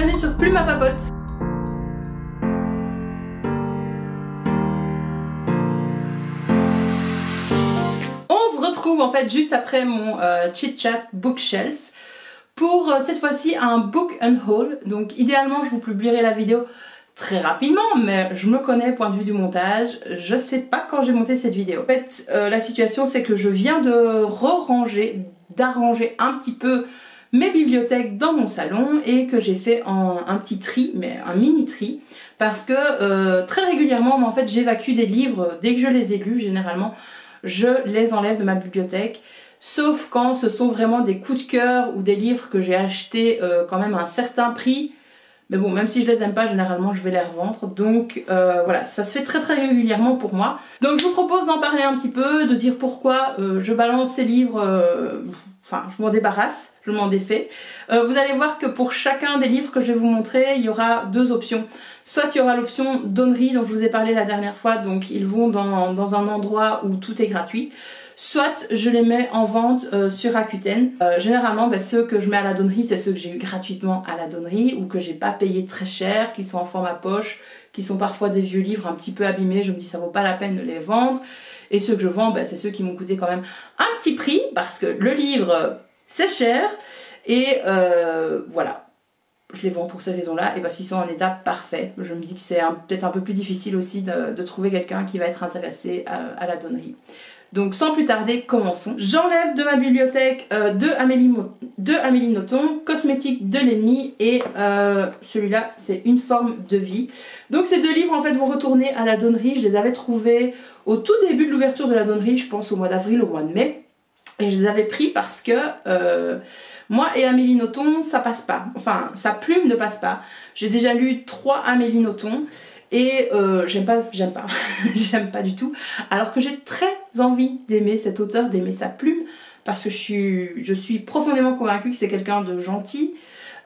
bienvenue sur Plume à Papote. On se retrouve en fait juste après mon chit-chat bookshelf pour cette fois-ci un book and haul. Donc idéalement je vous publierai la vidéo très rapidement, mais je me connais point de vue du montage, je sais pas quand j'ai monté cette vidéo. En fait la situation c'est que je viens de d'arranger un petit peu mes bibliothèques dans mon salon et que j'ai fait un petit tri, mais un mini tri, parce que très régulièrement en fait j'évacue des livres dès que je les ai lus. Généralement je les enlève de ma bibliothèque, sauf quand ce sont vraiment des coups de cœur ou des livres que j'ai achetés quand même à un certain prix. Mais bon, même si je les aime pas, généralement je vais les revendre. Donc voilà, ça se fait très régulièrement pour moi. Donc je vous propose d'en parler un petit peu, de dire pourquoi je balance ces livres, enfin je m'en débarrasse, je m'en défais. Vous allez voir que pour chacun des livres que je vais vous montrer, il y aura deux options. Soit il y aura l'option donnerie dont je vous ai parlé la dernière fois, donc ils vont dans un endroit où tout est gratuit. Soit je les mets en vente sur Rakuten. Généralement ceux que je mets à la donnerie, c'est ceux que j'ai eu gratuitement à la donnerie ou que j'ai pas payé très cher, qui sont en format poche, qui sont parfois des vieux livres un petit peu abîmés. Je me dis ça vaut pas la peine de les vendre. Et ceux que je vends, c'est ceux qui m'ont coûté quand même un petit prix parce que le livre c'est cher. Et voilà, je les vends pour ces raisons-là et parce qu'ils sont en état parfait. Je me dis que c'est peut-être un peu plus difficile aussi de trouver quelqu'un qui va être intéressé à la donnerie. Donc sans plus tarder, commençons. J'enlève de ma bibliothèque deux Amélie Nothomb, Cosmétique de l'ennemi et celui-là c'est Une forme de vie. Donc ces deux livres en fait vont retourner à la donnerie. Je les avais trouvés au tout début de l'ouverture de la donnerie, je pense au mois d'avril, au mois de mai. Et je les avais pris parce que moi et Amélie Nothomb ça passe pas. Enfin sa plume ne passe pas. J'ai déjà lu 3 Amélie Nothomb. Et j'aime pas j'aime pas du tout, alors que j'ai très envie d'aimer cet auteur, d'aimer sa plume, parce que je suis profondément convaincue que c'est quelqu'un de gentil.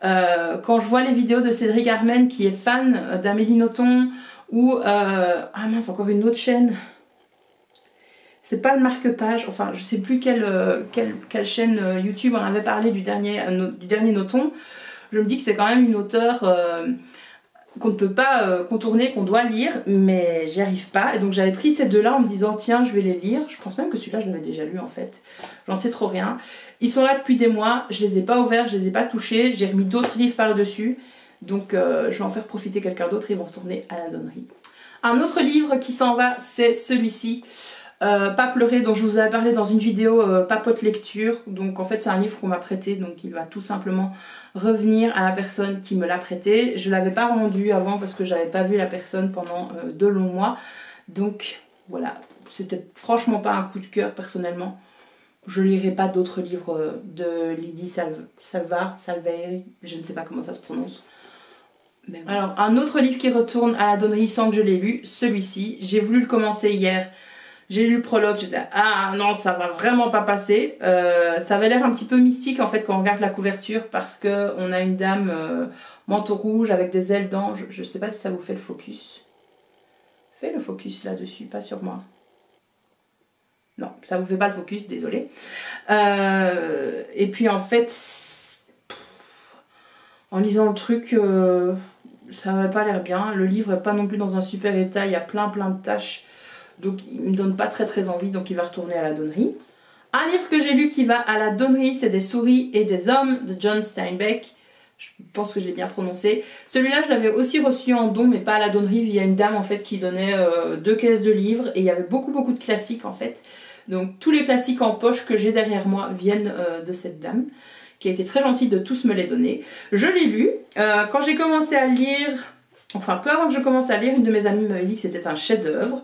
Quand je vois les vidéos de Cédric Armen qui est fan d'Amélie Nothomb, ou ah mince, encore une autre chaîne, c'est pas le marque-page, enfin je sais plus quelle chaîne YouTube en avait parlé du dernier Nothomb. Je me dis que c'est quand même une auteure qu'on ne peut pas contourner, qu'on doit lire, mais j'y arrive pas. Et donc j'avais pris ces deux-là en me disant tiens je vais les lire. Je pense même que celui-là je l'avais déjà lu en fait. J'en sais trop rien. Ils sont là depuis des mois, je les ai pas ouverts, je les ai pas touchés. J'ai remis d'autres livres par-dessus. Donc je vais en faire profiter quelqu'un d'autre et ils vont retourner à la donnerie. Un autre livre qui s'en va, c'est celui-ci. Pas pleurer, dont je vous avais parlé dans une vidéo papote lecture. Donc en fait c'est un livre qu'on m'a prêté, donc il va tout simplement revenir à la personne qui me l'a prêté. Je l'avais pas rendu avant parce que j'avais pas vu la personne pendant de longs mois. Donc voilà, c'était franchement pas un coup de cœur personnellement. Je lirai pas d'autres livres de Lydie Salveri, je ne sais pas comment ça se prononce. Mais bon. Alors un autre livre qui retourne à la donnerie sans que je l'ai lu, celui-ci. J'ai voulu le commencer hier. J'ai lu le prologue, j'étais ah non ça va vraiment pas passer. Ça avait l'air un petit peu mystique en fait quand on regarde la couverture parce que on a une dame manteau rouge avec des ailes d'ange. Je sais pas si ça vous fait le focus. Fais le focus là-dessus, pas sur moi. Non, ça vous fait pas le focus, désolé. Et puis en fait, en lisant le truc, ça n'avait pas l'air bien. Le livre est pas non plus dans un super état, il y a plein de tâches. Donc il me donne pas très envie, donc il va retourner à la donnerie. Un livre que j'ai lu qui va à la donnerie, c'est Des souris et des hommes de John Steinbeck. Je pense que je l'ai bien prononcé. Celui-là je l'avais aussi reçu en don, mais pas à la donnerie, via une dame en fait qui donnait 2 caisses de livres. Et il y avait beaucoup de classiques en fait. Donc tous les classiques en poche que j'ai derrière moi viennent de cette dame, qui a été très gentille de tous me les donner. Je l'ai lu. Quand j'ai commencé à lire, enfin peu avant que je commence à lire, une de mes amies m'avait dit que c'était un chef-d'œuvre.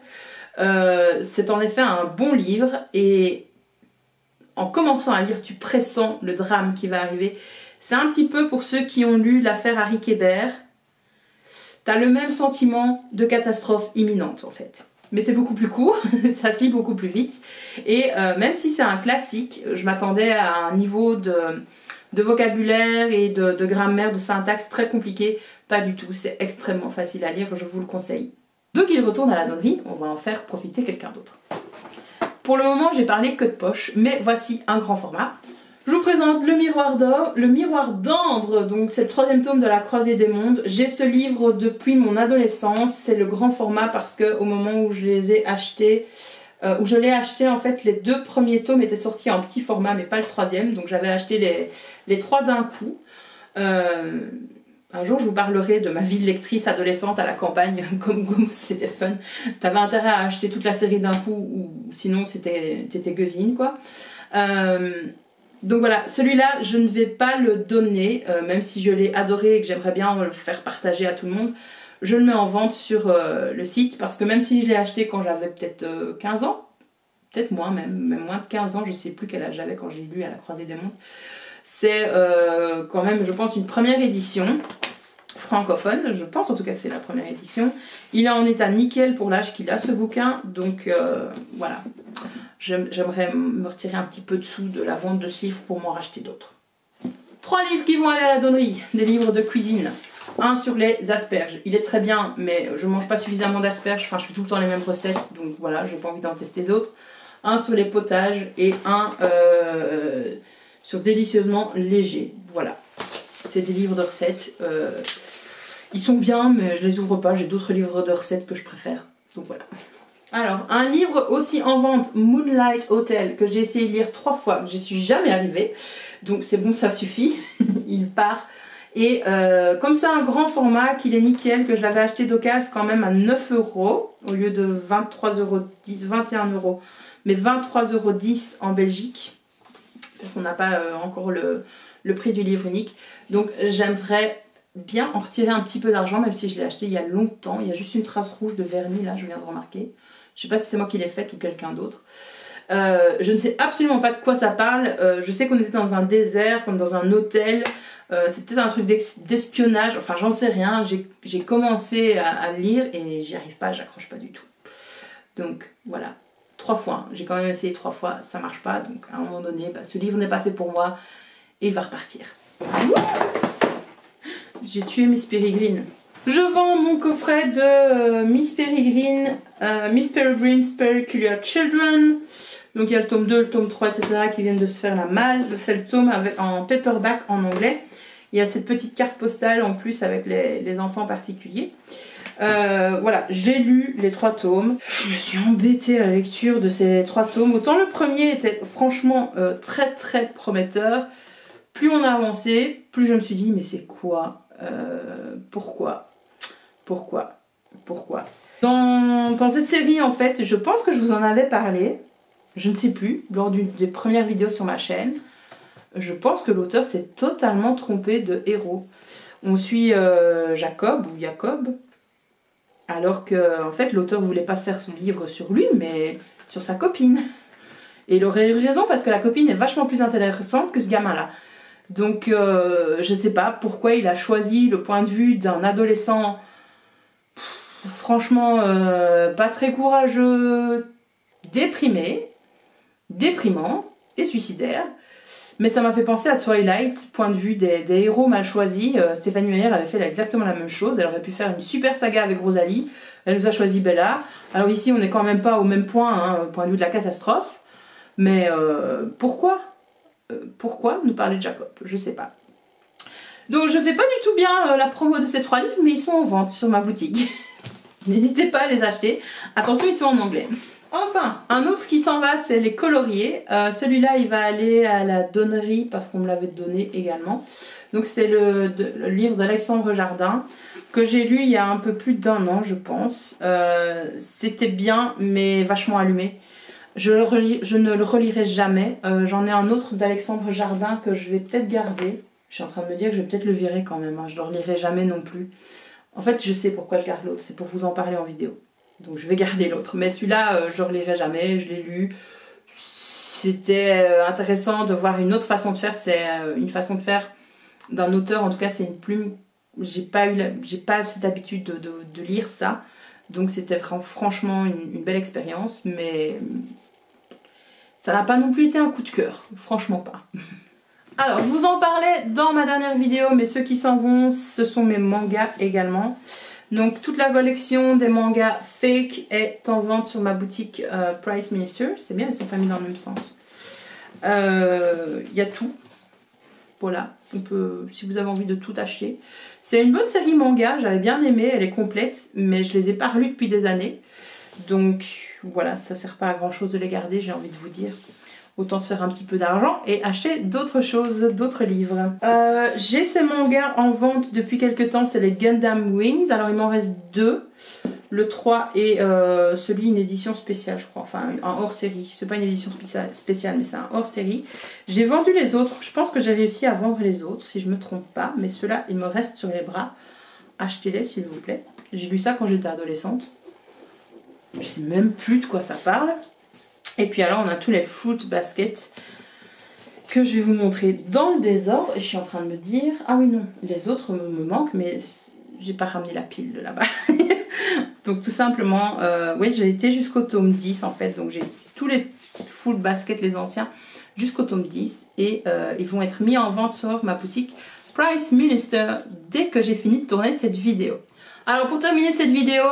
C'est en effet un bon livre et en commençant à lire tu pressens le drame qui va arriver. C'est un petit peu pour ceux qui ont lu l'affaire Harry Kéber. T'as le même sentiment de catastrophe imminente en fait. Mais c'est beaucoup plus court, ça se lit beaucoup plus vite. Et même si c'est un classique, je m'attendais à un niveau de vocabulaire et de grammaire, de syntaxe très compliqué. Pas du tout, c'est extrêmement facile à lire, je vous le conseille. Donc il retourne à la donnerie, on va en faire profiter quelqu'un d'autre. Pour le moment j'ai parlé que de poche, mais voici un grand format. Je Je vous présente Le Miroir d'Or, Le Miroir d'Ambre, donc c'est le 3e tome de La Croisée des Mondes. J'ai ce livre depuis mon adolescence, c'est le grand format parce que au moment où je les ai achetés, où je l'ai acheté en fait, les 2 premiers tomes étaient sortis en petit format mais pas le 3e, donc j'avais acheté les 3 d'un coup. Un jour je vous parlerai de ma vie de lectrice adolescente à la campagne, comme c'était fun. T'avais intérêt à acheter toute la série d'un coup ou sinon t'étais gueusine quoi. Donc voilà, celui-là je ne vais pas le donner, même si je l'ai adoré et que j'aimerais bien le faire partager à tout le monde. Je le mets en vente sur le site parce que même si je l'ai acheté quand j'avais peut-être 15 ans, peut-être moins même moins de 15 ans, je sais plus quel âge j'avais quand j'ai lu À la Croisée des Mondes. C'est quand même, je pense, une première édition francophone, je pense en tout cas que c'est la première édition. Il est en état nickel pour l'âge qu'il a ce bouquin, donc voilà. J'aimerais me retirer un petit peu de sous de la vente de ce livre pour m'en racheter d'autres. 3 livres qui vont aller à la donnerie, des livres de cuisine. Un sur les asperges, il est très bien, mais je mange pas suffisamment d'asperges, enfin je fais tout le temps les mêmes recettes, donc voilà, j'ai pas envie d'en tester d'autres. Un sur les potages et un sur Délicieusement Léger, voilà. C'est des livres de recettes, ils sont bien, mais je les ouvre pas, j'ai d'autres livres de recettes que je préfère, donc voilà. Alors, un livre aussi en vente, Moonlight Hotel, que j'ai essayé de lire 3 fois, je suis jamais arrivée, donc c'est bon, ça suffit, il part. Et comme c'est un grand format, qu'il est nickel, que je l'avais acheté d'occasion quand même à 9 € au lieu de 23,10 €, 21 €, mais 23,10 € en Belgique, parce qu'on n'a pas encore le prix du livre unique. Donc j'aimerais bien en retirer un petit peu d'argent, même si je l'ai acheté il y a longtemps. Il y a juste une trace rouge de vernis là, je viens de remarquer. Je sais pas si c'est moi qui l'ai faite ou quelqu'un d'autre. Je ne sais absolument pas de quoi ça parle. Je sais qu'on était dans un désert, comme dans un hôtel. C'est peut-être un truc d'espionnage, enfin j'en sais rien. J'ai commencé à lire et j'y arrive pas, j'accroche pas du tout. Donc voilà, 3 fois. Hein. J'ai quand même essayé 3 fois, ça marche pas. Donc à un moment donné, bah, ce livre n'est pas fait pour moi et il va repartir. J'ai tué Miss Peregrine. Je vends mon coffret de Miss Peregrine, Miss Peregrine's Peculiar Children. Donc il y a le tome 2, le tome 3, etc. qui viennent de se faire la malle. C'est le tome en paperback en anglais. Il y a cette petite carte postale en plus avec les enfants particuliers. Voilà, j'ai lu les 3 tomes. Je me suis embêtée à la lecture de ces 3 tomes. Autant le premier était franchement très très prometteur. Plus on a avancé, plus je me suis dit mais c'est quoi pourquoi dans cette série en fait, je pense que je vous en avais parlé, je ne sais plus, lors d'une des premières vidéos sur ma chaîne. Je pense que l'auteur s'est totalement trompé de héros. On suit Jacob ou Jacob, alors que en fait l'auteur voulait pas faire son livre sur lui mais sur sa copine. Et il aurait eu raison parce que la copine est vachement plus intéressante que ce gamin là. Donc je sais pas pourquoi il a choisi le point de vue d'un adolescent franchement pas très courageux, déprimant et suicidaire. Mais ça m'a fait penser à Twilight, point de vue des héros mal choisis. Stéphanie Meyer avait fait exactement la même chose. Elle aurait pu faire une super saga avec Rosalie. Elle nous a choisi Bella. Alors ici on n'est quand même pas au même point, hein, point de vue de la catastrophe. Mais pourquoi nous parler de Jacob? Je sais pas. Donc je fais pas du tout bien la promo de ces 3 livres, mais ils sont en vente sur ma boutique. N'hésitez pas à les acheter. Attention, ils sont en anglais. Enfin, un autre qui s'en va, c'est Les Coloriers. Celui-là, il va aller à la donnerie parce qu'on me l'avait donné également. Donc c'est le livre d'Alexandre Jardin que j'ai lu il y a un peu plus d'1 an, je pense. C'était bien, mais vachement allumé. Je ne le relirai jamais. J'en ai un autre d'Alexandre Jardin que je vais peut-être garder. Je suis en train de me dire que je vais peut-être le virer quand même. Hein. Je ne le relirai jamais non plus. En fait, je sais pourquoi je garde l'autre. C'est pour vous en parler en vidéo. Donc je vais garder l'autre. Mais celui-là, je ne le relirai jamais. Je l'ai lu. C'était intéressant de voir une autre façon de faire. C'est une façon de faire d'un auteur. En tout cas, c'est une plume. J'ai pas cette habitude de lire ça. Donc c'était franchement une belle expérience. Mais ça n'a pas non plus été un coup de cœur. Franchement pas. Alors, je vous en parlais dans ma dernière vidéo, mais ceux qui s'en vont, ce sont mes mangas également. Donc, toute la collection des mangas fake est en vente sur ma boutique Price Minister. C'est bien, ils ne sont pas mis dans le même sens. Il y a tout. Voilà, on peut, si vous avez envie de tout acheter. C'est une bonne série manga, j'avais bien aimé, elle est complète, mais je les ai pas relus depuis des années. Donc voilà, ça sert pas à grand chose de les garder, j'ai envie de vous dire. Autant se faire un petit peu d'argent et acheter d'autres choses, d'autres livres. J'ai ces mangas en vente depuis quelques temps, c'est les Gundam Wings. Alors il m'en reste 2. Le 3 et celui, une édition spéciale, je crois. Enfin, un hors-série. C'est pas une édition spéciale, mais c'est un hors-série. J'ai vendu les autres. Je pense que j'ai réussi à vendre les autres, si je me trompe pas. Mais ceux-là, ils me restent sur les bras. Achetez-les, s'il vous plaît. J'ai lu ça quand j'étais adolescente. Je sais même plus de quoi ça parle. Et puis alors, on a tous les fruit baskets que je vais vous montrer dans le désordre. Et je suis en train de me dire... Ah oui, non, les autres me manquent, mais j'ai pas ramené la pile de là-bas. Donc tout simplement, oui, j'ai été jusqu'au tome 10 en fait. Donc j'ai tous les full baskets, les anciens, jusqu'au tome 10. Et ils vont être mis en vente sur ma boutique Price Minister dès que j'ai fini de tourner cette vidéo. Alors pour terminer cette vidéo,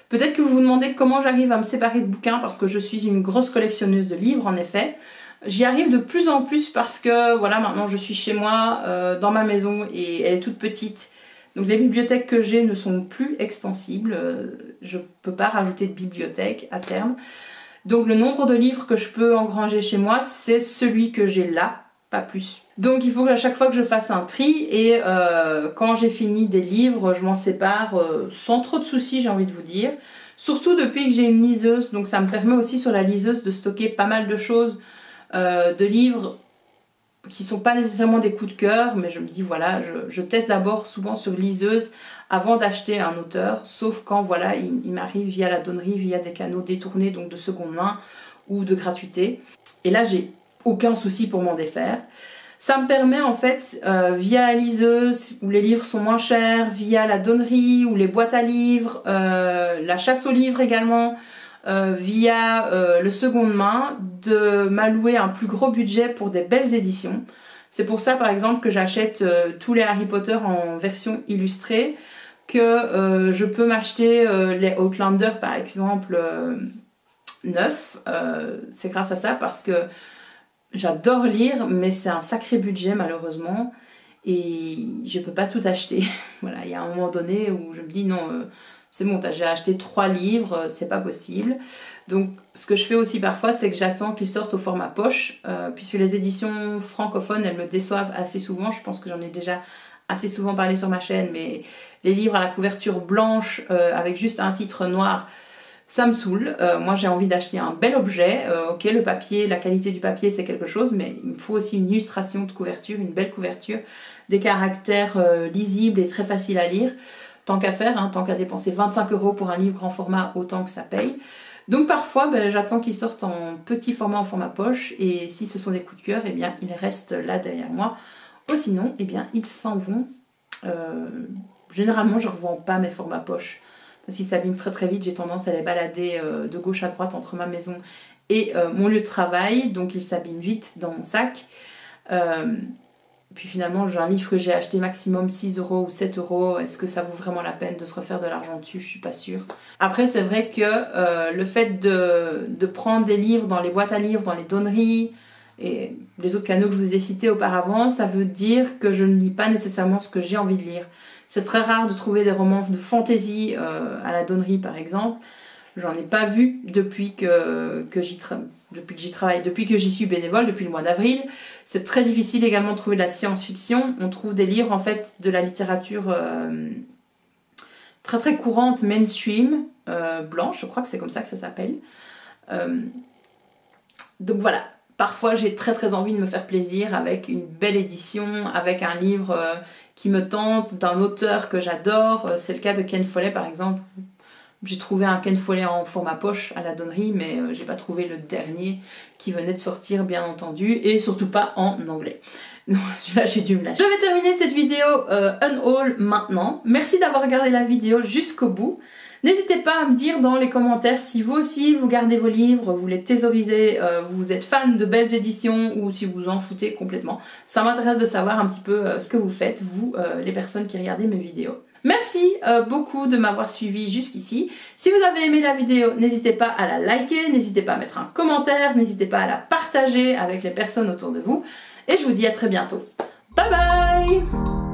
peut-être que vous vous demandez comment j'arrive à me séparer de bouquins, parce que je suis une grosse collectionneuse de livres en effet. J'y arrive de plus en plus parce que voilà, maintenant je suis chez moi, dans ma maison, et elle est toute petite. Donc les bibliothèques que j'ai ne sont plus extensibles, je ne peux pas rajouter de bibliothèque à terme. Donc le nombre de livres que je peux engranger chez moi, c'est celui que j'ai là, pas plus. Donc il faut qu'à chaque fois que je fasse un tri, et quand j'ai fini des livres, je m'en sépare sans trop de soucis, j'ai envie de vous dire. Surtout depuis que j'ai une liseuse, donc ça me permet aussi sur la liseuse de stocker pas mal de choses, de livres qui sont pas nécessairement des coups de cœur, mais je me dis voilà, je teste d'abord souvent sur liseuse avant d'acheter un auteur, sauf quand voilà, il m'arrive via la donnerie, via des canaux détournés, donc de seconde main ou de gratuité. Et là j'ai aucun souci pour m'en défaire. Ça me permet en fait, via la liseuse où les livres sont moins chers, via la donnerie ou les boîtes à livres, la chasse aux livres également, via le seconde main, de m'allouer un plus gros budget pour des belles éditions. C'est pour ça par exemple que j'achète tous les Harry Potter en version illustrée, que je peux m'acheter les Outlander par exemple neufs. C'est grâce à ça, parce que j'adore lire, mais c'est un sacré budget malheureusement, et je peux pas tout acheter. Voilà, il y a un moment donné où je me dis non, c'est bon, j'ai acheté 3 livres, c'est pas possible. Donc ce que je fais aussi parfois, c'est que j'attends qu'ils sortent au format poche, puisque les éditions francophones, elles me déçoivent assez souvent. Je pense que j'en ai déjà assez souvent parlé sur ma chaîne, mais les livres à la couverture blanche, avec juste un titre noir, ça me saoule. Moi j'ai envie d'acheter un bel objet. Ok, le papier, la qualité du papier c'est quelque chose, mais il me faut aussi une illustration de couverture, une belle couverture, des caractères lisibles et très faciles à lire. Tant qu'à faire, hein, tant qu'à dépenser 25 € pour un livre grand format, autant que ça paye. Donc parfois, j'attends qu'ils sortent en petit format, en format poche, et si ce sont des coups de cœur, eh bien ils restent là derrière moi. Ou sinon, eh bien ils s'en vont. Généralement, je ne revends pas mes formats poche, parce qu'ils s'abîment très très vite. J'ai tendance à les balader de gauche à droite entre ma maison et mon lieu de travail, donc ils s'abîment vite dans mon sac. Puis finalement, j'ai un livre que j'ai acheté maximum 6 € ou 7 €. Est-ce que ça vaut vraiment la peine de se refaire de l'argent dessus? Je suis pas sûre. Après, c'est vrai que le fait de prendre des livres dans les boîtes à livres, dans les donneries et les autres canaux que je vous ai cités auparavant, ça veut dire que je ne lis pas nécessairement ce que j'ai envie de lire. C'est très rare de trouver des romans de fantasy à la donnerie par exemple. J'en ai pas vu depuis que j'y travaille, depuis que j'y suis bénévole, depuis le mois d'avril. C'est très difficile également de trouver de la science-fiction. On trouve des livres en fait de la littérature très très courante, mainstream, blanche, je crois que c'est comme ça que ça s'appelle. Donc voilà, parfois j'ai très très envie de me faire plaisir avec une belle édition, avec un livre qui me tente, d'un auteur que j'adore. C'est le cas de Ken Follett par exemple. J'ai trouvé un Ken Follett en format poche à la donnerie, mais j'ai pas trouvé le dernier qui venait de sortir bien entendu, et surtout pas en anglais. Non, celui-là j'ai dû me lâcher. Je vais terminer cette vidéo unhaul maintenant. Merci d'avoir regardé la vidéo jusqu'au bout. N'hésitez pas à me dire dans les commentaires si vous aussi vous gardez vos livres, vous les thésaurisez, vous êtes fan de belles éditions, ou si vous en foutez complètement. Ça m'intéresse de savoir un petit peu ce que vous faites, vous les personnes qui regardez mes vidéos. Merci beaucoup de m'avoir suivi jusqu'ici. Si vous avez aimé la vidéo, n'hésitez pas à la liker, n'hésitez pas à mettre un commentaire, n'hésitez pas à la partager avec les personnes autour de vous. et je vous dis à très bientôt. Bye bye!